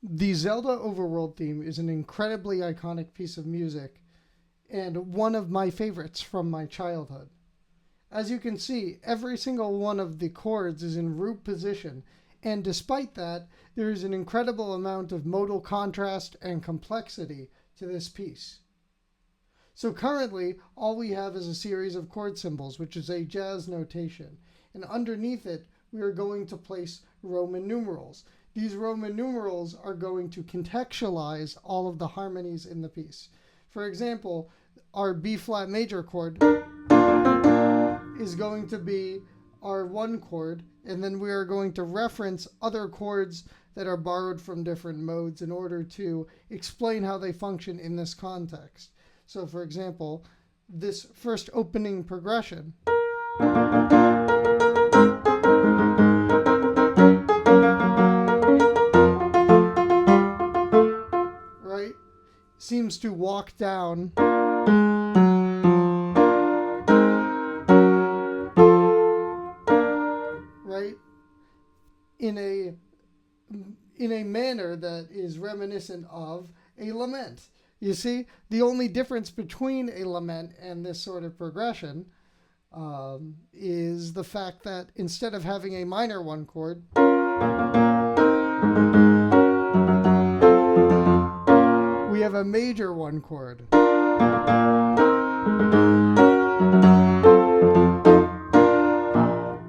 The Zelda overworld theme is an incredibly iconic piece of music and one of my favorites from my childhood. As you can see, every single one of the chords is in root position, and despite that, there is an incredible amount of modal contrast and complexity to this piece. So currently, all we have is a series of chord symbols, which is a jazz notation, and underneath it, we are going to place Roman numerals. These Roman numerals are going to contextualize all of the harmonies in the piece. For example, our B flat major chord is going to be our one chord, and then we are going to reference other chords that are borrowed from different modes in order to explain how they function in this context. So for example, this first opening progression seems to walk down right in a manner that is reminiscent of a lament. You see, the only difference between a lament and this sort of progression is the fact that instead of having a minor one chord, we have a major one chord.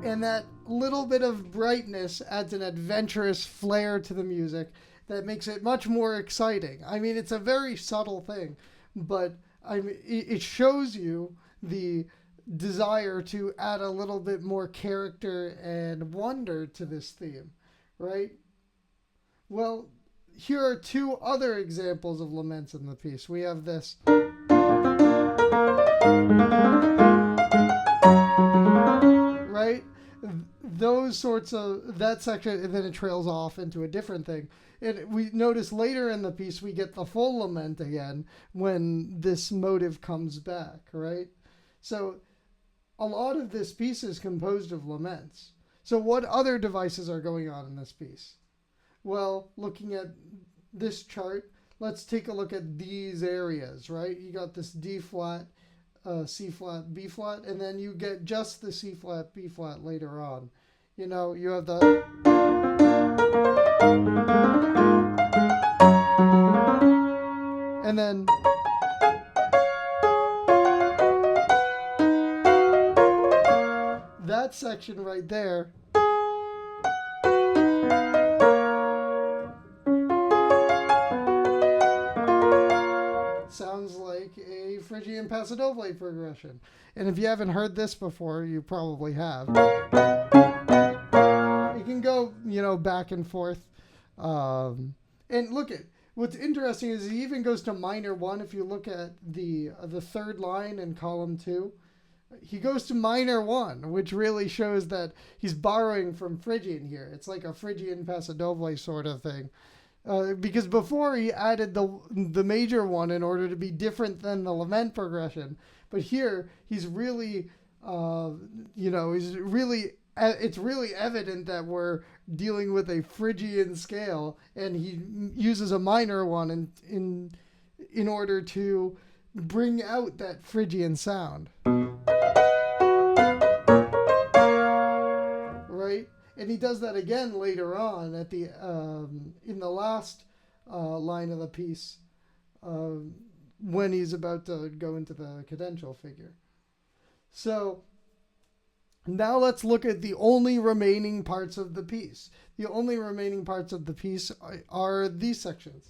And that little bit of brightness adds an adventurous flair to the music that makes it much more exciting. I mean, it's a very subtle thing, but it shows you the desire to add a little bit more character and wonder to this theme, right? Well, here are two other examples of laments in the piece. We have this. Right? Those sorts of, that section, and then it trails off into a different thing. And we notice later in the piece, we get the full lament again when this motive comes back, right? So a lot of this piece is composed of laments. So what other devices are going on in this piece? Well, looking at this chart, let's take a look at these areas, right? You got this D flat, C flat, B flat, and then you get just the C flat, B flat later on. You know, you have the... And then... that section right there sounds like a Phrygian pasodoble progression. And if you haven't heard this before, you probably have. It can go, you know, back and forth. And look at, what's interesting is he even goes to minor one. If you look at the third line in column 2, he goes to minor one, which really shows that he's borrowing from Phrygian here. It's like a Phrygian pasodoble sort of thing. Because before he added the major one in order to be different than the lament progression, but here he's really, it's really evident that we're dealing with a Phrygian scale, and he uses a minor one in order to bring out that Phrygian sound, right? And he does that again later on at the in the last line of the piece when he's about to go into the cadential figure. So now let's look at the only remaining parts of the piece. The only remaining parts of the piece are these sections.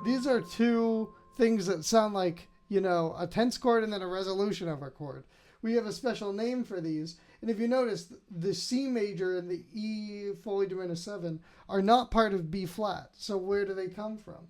These are two things that sound like, you know, a tense chord and then a resolution of a chord. We have a special name for these. And if you notice, the C major and the E fully diminished 7 are not part of B flat. So where do they come from?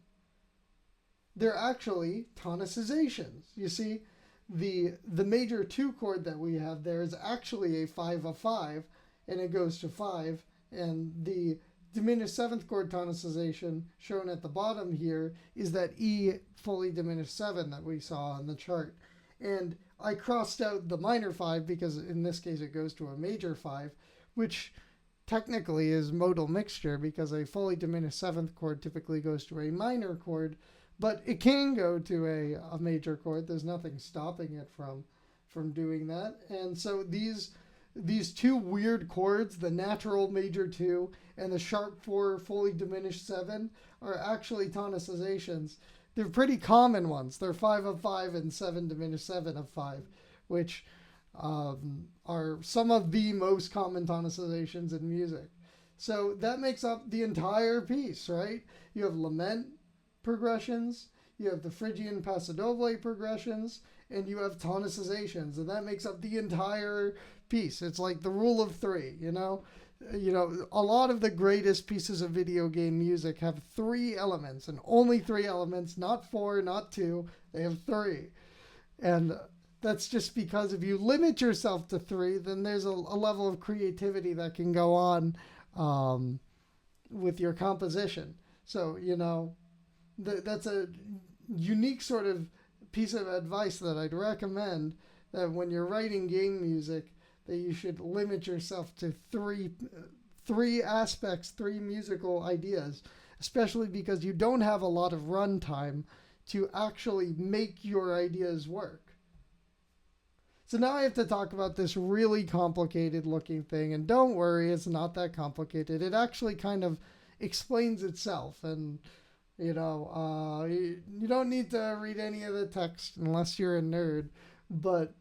They're actually tonicizations. You see, the major 2 chord that we have there is actually a 5 of 5, and it goes to 5. And the diminished 7th chord tonicization shown at the bottom here is that E fully diminished 7 that we saw on the chart. And I crossed out the minor 5 because in this case it goes to a major 5, which technically is modal mixture, because a fully diminished seventh chord typically goes to a minor chord, but it can go to a major chord. There's nothing stopping it from doing that. And so these two weird chords, the natural major 2 and the sharp 4 fully diminished 7, are actually tonicizations. They're pretty common ones. They're 5 of 5 and 7 diminished 7 of 5, which are some of the most common tonicizations in music. So that makes up the entire piece, right? You have Lament progressions, you have the Phrygian pasodoble progressions, and you have tonicizations, and that makes up the entire piece. It's like the rule of 3, you know? A lot of the greatest pieces of video game music have 3 elements, and only 3 elements, not 4, not 2. They have 3. And that's just because if you limit yourself to 3, then there's a level of creativity that can go on with your composition. So, that's a unique sort of piece of advice that I'd recommend, that when you're writing game music, that you should limit yourself to three aspects, 3 musical ideas, especially because you don't have a lot of runtime to actually make your ideas work. So now I have to talk about this really complicated looking thing, and don't worry, it's not that complicated. It actually kind of explains itself, and you don't need to read any of the text unless you're a nerd, but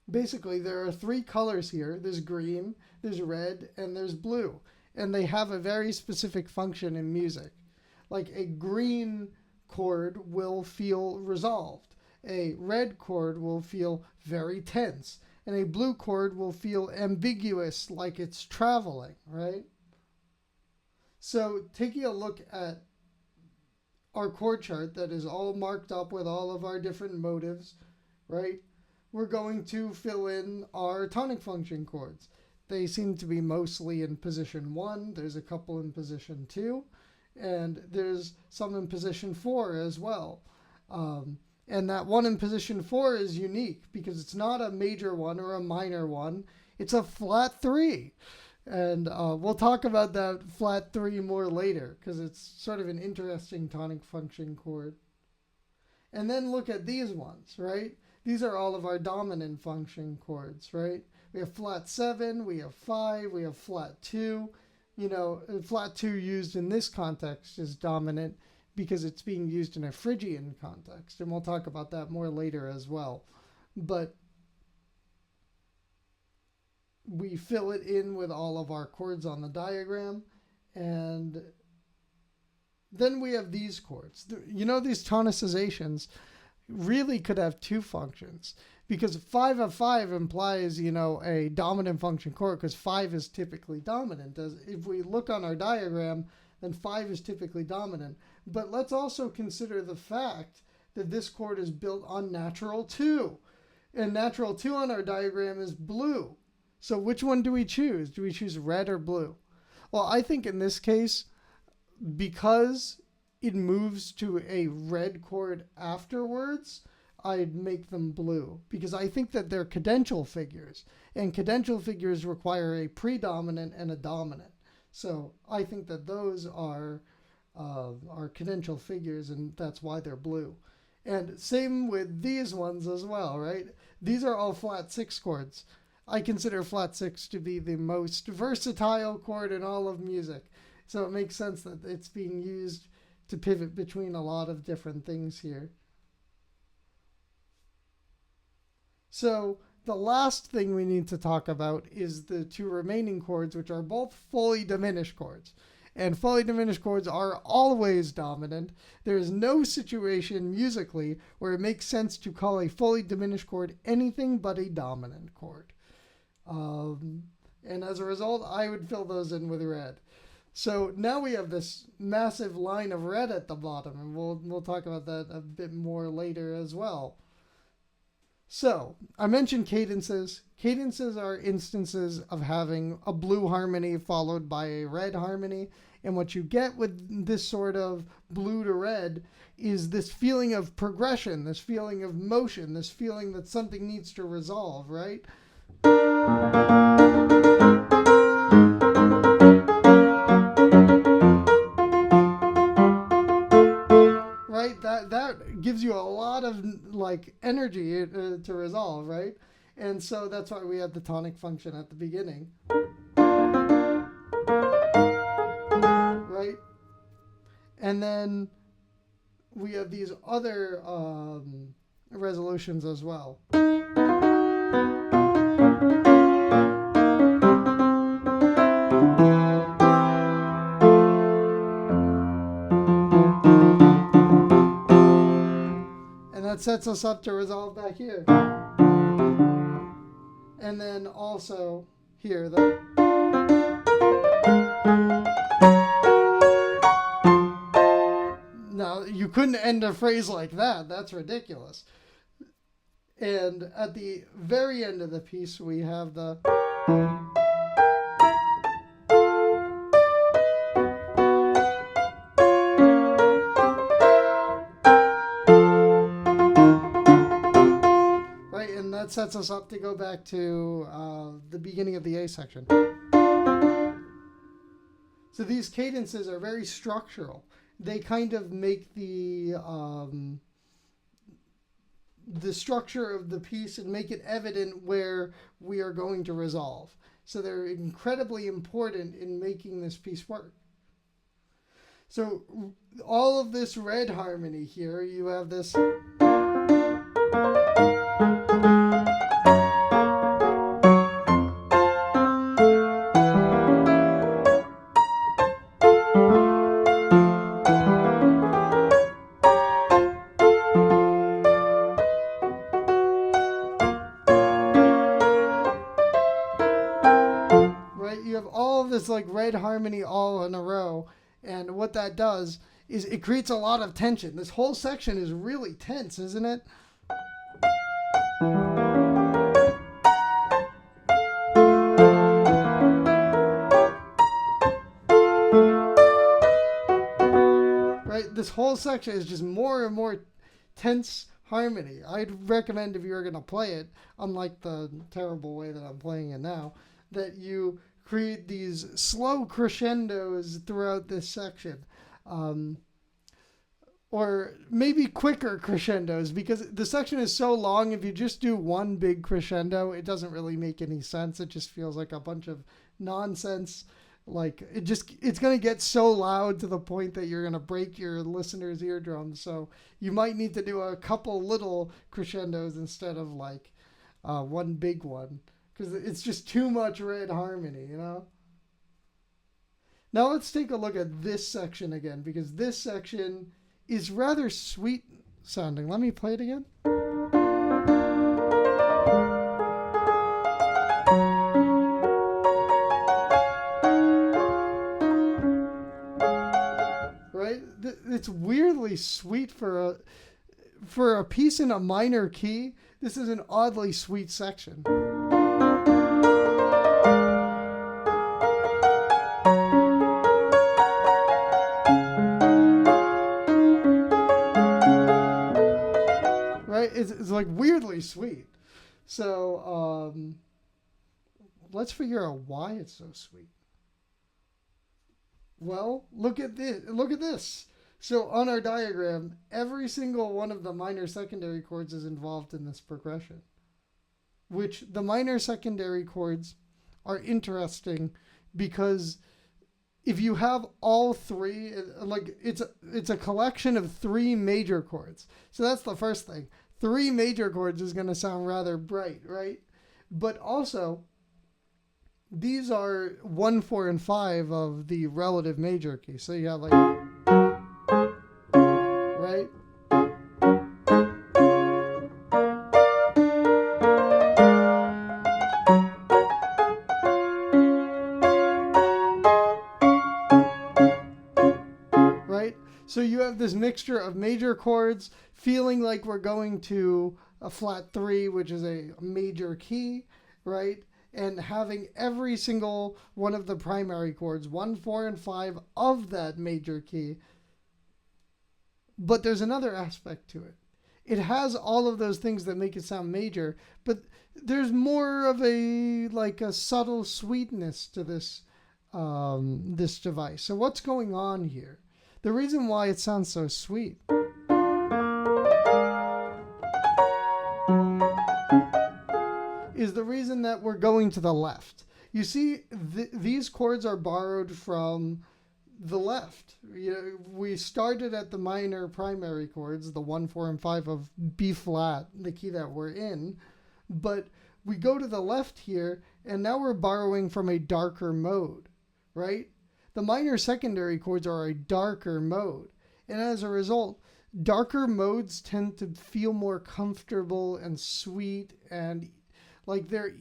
basically there are 3 colors here. There's green, there's red, and there's blue, and they have a very specific function in music. Like a green chord will feel resolved. A red chord will feel very tense, and a blue chord will feel ambiguous, like it's traveling, right? So taking a look at our chord chart that is all marked up with all of our different motives, right? We're going to fill in our tonic function chords. They seem to be mostly in position 1. There's a couple in position 2, and there's some in position 4 as well. And that one in position 4 is unique because it's not a major 1 or a minor 1. It's a flat 3. And we'll talk about that flat 3 more later, because it's sort of an interesting tonic function chord. And then look at these ones, right? These are all of our dominant function chords, right? We have flat 7, we have 5, we have flat 2. Flat 2 used in this context is dominant because it's being used in a Phrygian context, and we'll talk about that more later as well. But we fill it in with all of our chords on the diagram, and then we have these chords. These tonicizations really could have 2 functions, because 5 of 5 implies, a dominant function chord, because 5 is typically dominant. If we look on our diagram, then 5 is typically dominant. But let's also consider the fact that this chord is built on natural 2. And natural 2 on our diagram is blue. So which one do we choose? Do we choose red or blue? Well, I think in this case, because it moves to a red chord afterwards, I'd make them blue, because I think that they're cadential figures, and cadential figures require a predominant and a dominant. So I think that those are cadential figures, and that's why they're blue. And same with these ones as well, right? These are all flat 6 chords. I consider flat 6 to be the most versatile chord in all of music. So it makes sense that it's being used to pivot between a lot of different things here. So the last thing we need to talk about is the 2 remaining chords, which are both fully diminished chords. And fully diminished chords are always dominant. There is no situation musically where it makes sense to call a fully diminished chord anything but a dominant chord. And as a result, I would fill those in with red. So now we have this massive line of red at the bottom, and we'll talk about that a bit more later as well. So I mentioned cadences. Cadences are instances of having a blue harmony followed by a red harmony. And what you get with this sort of blue to red is this feeling of progression, this feeling of motion, this feeling that something needs to resolve, right? like energy to resolve, right? And so that's why we have the tonic function at the beginning, right? And then we have these other resolutions as well. And that sets us up to resolve back here. And then also here, now you couldn't end a phrase like that. That's ridiculous. And at the very end of the piece, we have the right, and that sets us up to go back to the beginning of the A section. So these cadences are very structural. They kind of make the structure of the piece and make it evident where we are going to resolve. So they're incredibly important in making this piece work. So all of this red harmony here, you have this. You have all of this like red harmony all in a row, and what that does is it creates a lot of tension. This whole section is really tense, isn't it? Right? This whole section is just more and more tense harmony. I'd recommend if you were going to play it, unlike the terrible way that I'm playing it now, that you create these slow crescendos throughout this section. Or maybe quicker crescendos, because the section is so long. If you just do one big crescendo, it doesn't really make any sense. It just feels like a bunch of nonsense. Like it's going to get so loud to the point that you're going to break your listener's eardrums. So you might need to do a couple little crescendos instead of like one big one, because it's just too much red harmony, you know? Now let's take a look at this section again, because this section is rather sweet sounding. Let me play it again. Right? It's weirdly sweet for a piece in a minor key. This is an oddly sweet section. It's like weirdly sweet. So let's figure out why it's so sweet. Well, look at this. So on our diagram, every single one of the minor secondary chords is involved in this progression, which the minor secondary chords are interesting because if you have all three, like it's a collection of three major chords. So that's the first thing. Three major chords is going to sound rather bright, right? But also, these are 1, 4, and 5 of the relative major key. So you have like, right? Right? So you have this mixture of major chords feeling like we're going to a flat 3, which is a major key, right? And having every single one of the primary chords, 1, 4, and 5 of that major key. But there's another aspect to it. It has all of those things that make it sound major, but there's more of a subtle sweetness to this this device. So what's going on here? The reason why it sounds so sweet is the reason that we're going to the left. You see, these chords are borrowed from the left. We started at the minor primary chords, the 1, 4, and 5 of B flat, the key that we're in, but we go to the left here, and now we're borrowing from a darker mode, right? The minor secondary chords are a darker mode, and as a result, darker modes tend to feel more comfortable and sweet, and like they're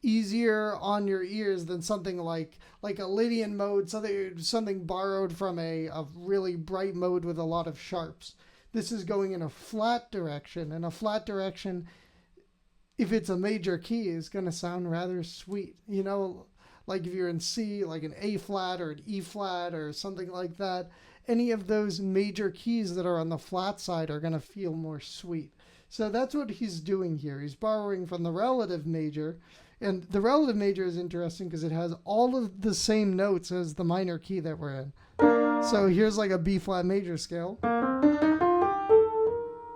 easier on your ears than something like a Lydian mode, something borrowed from a really bright mode with a lot of sharps. This is going in a flat direction, and a flat direction, if it's a major key, is going to sound rather sweet. You know, like if you're in C, like an A flat or an E flat or something like that, any of those major keys that are on the flat side are going to feel more sweet. So that's what he's doing here. He's borrowing from the relative major. And the relative major is interesting because it has all of the same notes as the minor key that we're in. So here's like a B flat major scale,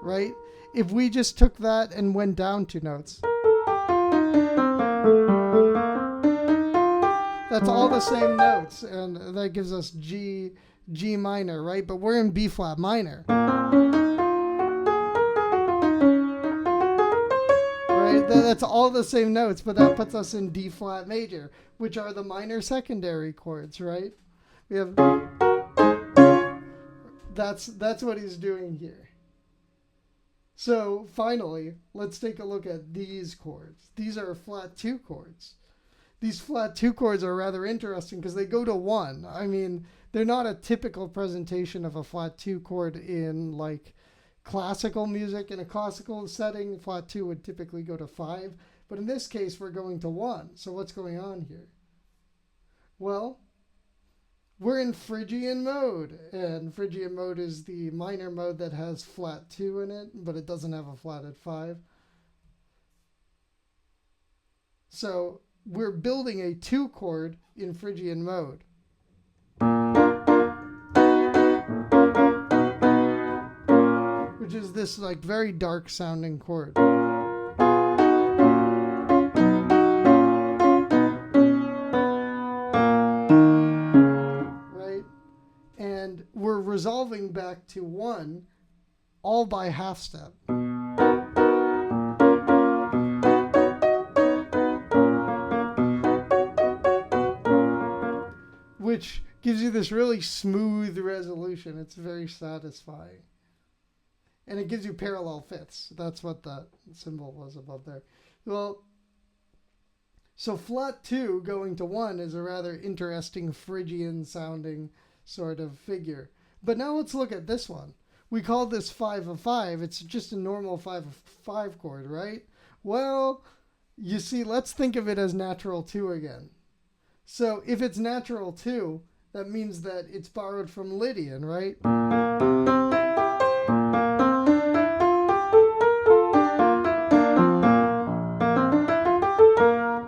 right? If we just took that and went down 2 notes, that's all the same notes, and that gives us G minor, right? But we're in B flat minor. That's all the same notes, but that puts us in D flat major, which are the minor secondary chords, right? We have that's what he's doing here. So finally, let's take a look at these chords. These are flat 2 chords. These flat 2 chords are rather interesting because they go to 1. I mean, they're not a typical presentation of a flat 2 chord in like classical music. In a classical setting, flat 2 would typically go to 5, but in this case we're going to 1. So what's going on here? Well, we're in Phrygian mode, and Phrygian mode is the minor mode that has flat 2 in it, but it doesn't have a flatted 5. So we're building a 2 chord in Phrygian mode. Which is this like very dark sounding chord. Right? And we're resolving back to 1 all by half step. Which gives you this really smooth resolution. It's very satisfying. And it gives you parallel fifths. That's what that symbol was above there. Well, so flat 2 going to 1 is a rather interesting Phrygian sounding sort of figure. But now let's look at this one. We call this 5 of 5. It's just a normal 5 of 5 chord, right? Well, you see, let's think of it as natural 2 again. So if it's natural 2, that means that it's borrowed from Lydian, right?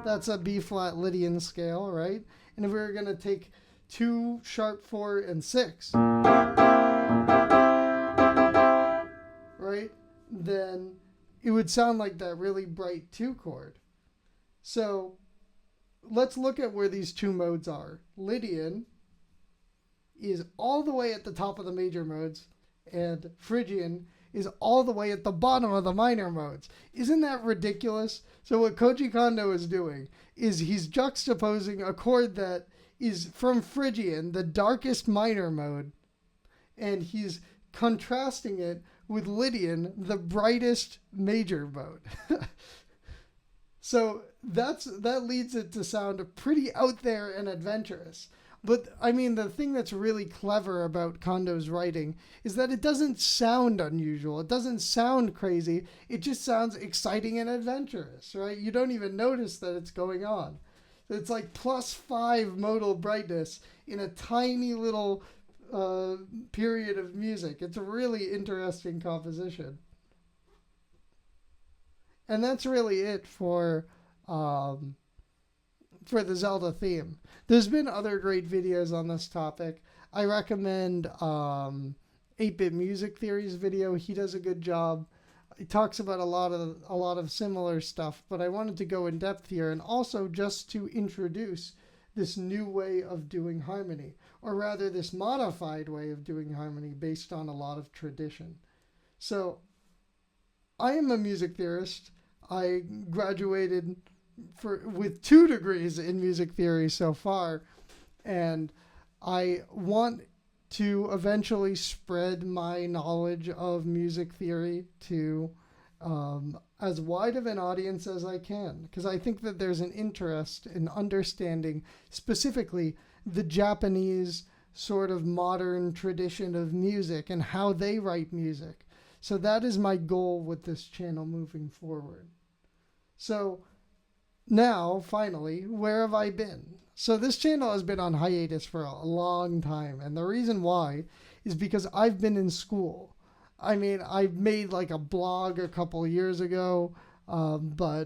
That's a B flat Lydian scale, right? And if we were going to take 2, sharp 4, and 6, right, then it would sound like that really bright 2 chord. So let's look at where these 2 modes are. Lydian is all the way at the top of the major modes, and Phrygian is all the way at the bottom of the minor modes. Isn't that ridiculous? So what Koji Kondo is doing is he's juxtaposing a chord that is from Phrygian, the darkest minor mode, and he's contrasting it with Lydian, the brightest major mode. So that leads it to sound pretty out there and adventurous. But, I mean, the thing that's really clever about Kondo's writing is that it doesn't sound unusual. It doesn't sound crazy. It just sounds exciting and adventurous, right? You don't even notice that it's going on. It's like +5 modal brightness in a tiny little period of music. It's a really interesting composition. And that's really it for the Zelda theme. There's been other great videos on this topic. I recommend 8-Bit Music Theory's video. He does a good job. it talks about a lot of similar stuff, but I wanted to go in depth here and also just to introduce this new way of doing harmony, or rather this modified way of doing harmony based on a lot of tradition. So I am a music theorist. I graduated with 2 degrees in music theory so far, and I want to eventually spread my knowledge of music theory to as wide of an audience as I can, because I think that there's an interest in understanding specifically the Japanese sort of modern tradition of music and how they write music. So that is my goal with this channel moving forward. So now, finally, where have I been? So this channel has been on hiatus for a long time, and the reason why is because I've been in school. I mean, I made like a blog a couple years ago, but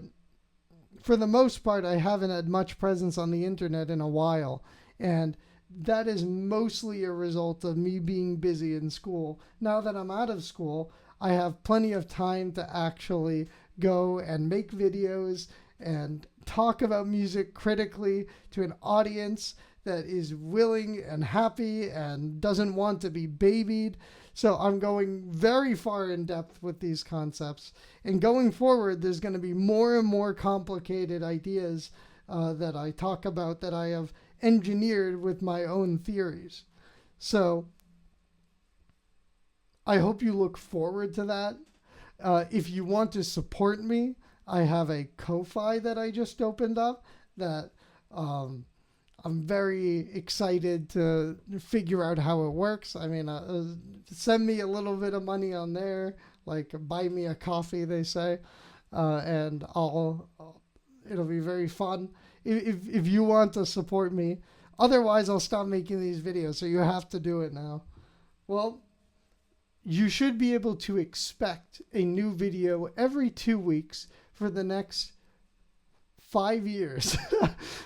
for the most part, I haven't had much presence on the internet in a while, and that is mostly a result of me being busy in school. Now that I'm out of school, I have plenty of time to actually go and make videos and talk about music critically to an audience that is willing and happy and doesn't want to be babied. So I'm going very far in depth with these concepts. And going forward, there's going to be more and more complicated ideas that I talk about that I have engineered with my own theories. So I hope you look forward to that. If you want to support me, I have a Ko-Fi that I just opened up that I'm very excited to figure out how it works. I mean, send me a little bit of money on there, like buy me a coffee, they say, and it'll be very fun if you want to support me. Otherwise, I'll stop making these videos, so you have to do it now. Well, you should be able to expect a new video every 2 weeks for the next 5 years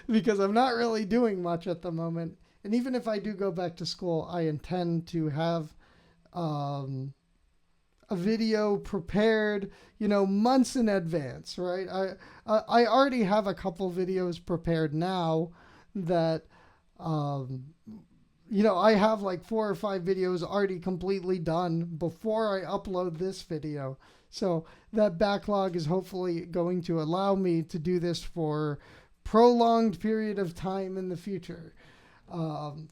because I'm not really doing much at the moment. And even if I do go back to school, I intend to have a video prepared, months in advance, right? I already have a couple videos prepared now that, I have like 4 or 5 videos already completely done before I upload this video. So that backlog is hopefully going to allow me to do this for prolonged period of time in the future. And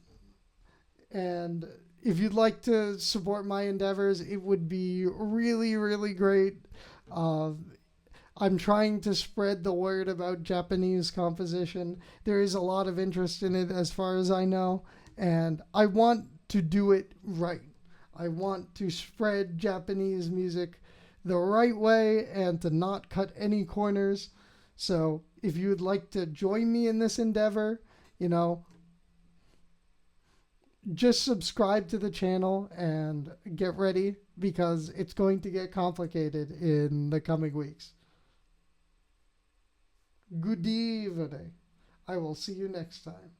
if you'd like to support my endeavors, it would be really, really great. I'm trying to spread the word about Japanese composition. There is a lot of interest in it as far as I know, and I want to do it right. I want to spread Japanese music the right way and to not cut any corners. So if you would like to join me in this endeavor, just subscribe to the channel and get ready because it's going to get complicated in the coming weeks. Good evening. I will see you next time.